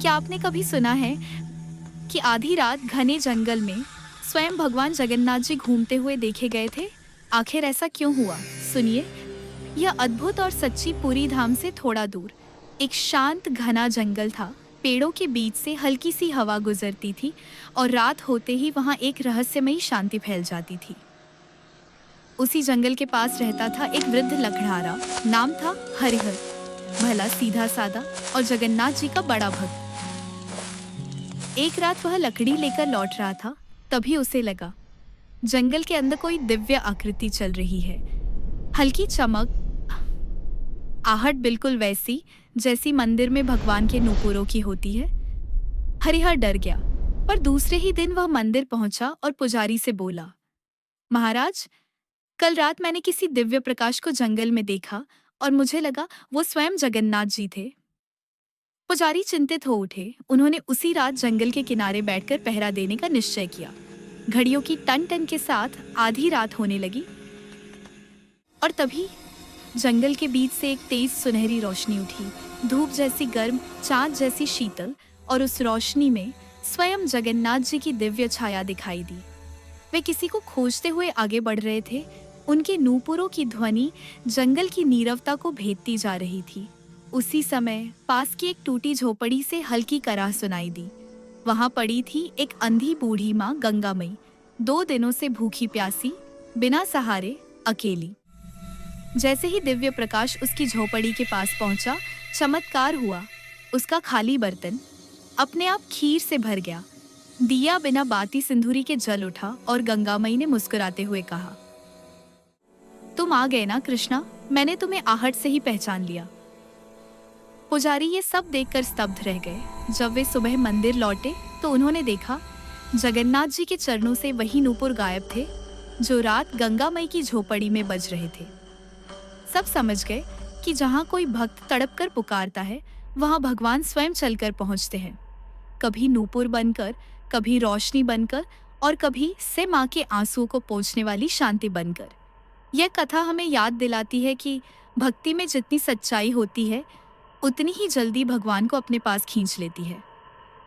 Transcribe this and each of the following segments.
क्या आपने कभी सुना है कि आधी रात घने जंगल में स्वयं भगवान जगन्नाथ जी घूमते हुए देखे गए थे? आखिर ऐसा क्यों हुआ? सुनिए। यह अद्भुत और सच्ची पुरी धाम से थोड़ा दूर एक शांत घना जंगल था। पेड़ों के बीच से हल्की सी हवा गुजरती थी और रात होते ही वहां एक रहस्यमयी शांति फैल जाती थी। उसी जंगल के पास रहता था एक वृद्ध लकड़हारा। नाम था हरिहर। भला सीधा सादा और जगन्नाथ जी का बड़ा भक्त। एक रात वह लकड़ी लेकर लौट रहा था, तभी उसे लगा जंगल के अंदर कोई दिव्य आकृति चल रही है। हल्की चमक, आहट बिल्कुल वैसी जैसी मंदिर में भगवान के नूपुरों की होती है। हरिहर डर गया, पर दूसरे ही दिन वह मंदिर पहुंचा और पुजारी से बोला, महाराज, कल रात मैंने किसी दिव्य प्रकाश को जंगल में देखा और मुझे लगा वो स्वयं जगन्नाथ जी थे। पुजारी चिंतित हो उठे। उन्होंने उसी रात जंगल के किनारे बैठकर पहरा देने का निश्चय किया। घड़ियों की टन टन के साथ आधी रात होने लगी और तभी जंगल के बीच से एक तेज सुनहरी रोशनी उठी। धूप जैसी गर्म, चांद जैसी शीतल, और उस रोशनी में स्वयं जगन्नाथ जी की दिव्य छाया दिखाई दी। वे किसी को खोजते हुए आगे बढ़ रहे थे। उनके नूपुरों की ध्वनि जंगल की नीरवता को भेदती जा रही थी। उसी समय पास की एक टूटी झोपड़ी से हल्की कराह सुनाई दी। वहां पड़ी थी एक अंधी बूढ़ी माँ गंगामयी, 2 दिनों से भूखी प्यासी, बिना सहारे, अकेली। जैसे ही दिव्य प्रकाश उसकी झोपड़ी के पास पहुंचा, चमत्कार हुआ। उसका खाली बर्तन अपने आप खीर से भर गया। दिया बिना बाती सिंदूरी के जल उठा और गंगामयी ने मुस्कुराते हुए कहा, तुम आ गए ना कृष्णा, मैंने तुम्हें आहट से ही पहचान लिया। पुजारी ये सब देखकर स्तब्ध रह गए। जब वे सुबह मंदिर लौटे तो उन्होंने देखा जगन्नाथ जी के चरणों से वही नूपुर गायब थे जो रात गंगामयी की झोपड़ी में बज रहे थे। सब समझ गए कि जहाँ कोई भक्त तड़प कर पुकारता है, वहाँ भगवान स्वयं चलकर पहुँचते हैं। कभी नूपुर बनकर, कभी रोशनी बनकर और कभी से माँ के आंसुओं को पोंछने वाली शांति बनकर। यह कथा हमें याद दिलाती है कि भक्ति में जितनी सच्चाई होती है, उतनी ही जल्दी भगवान को अपने पास खींच लेती है।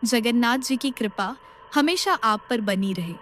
जगन्नाथ जी की कृपा हमेशा आप पर बनी रहे।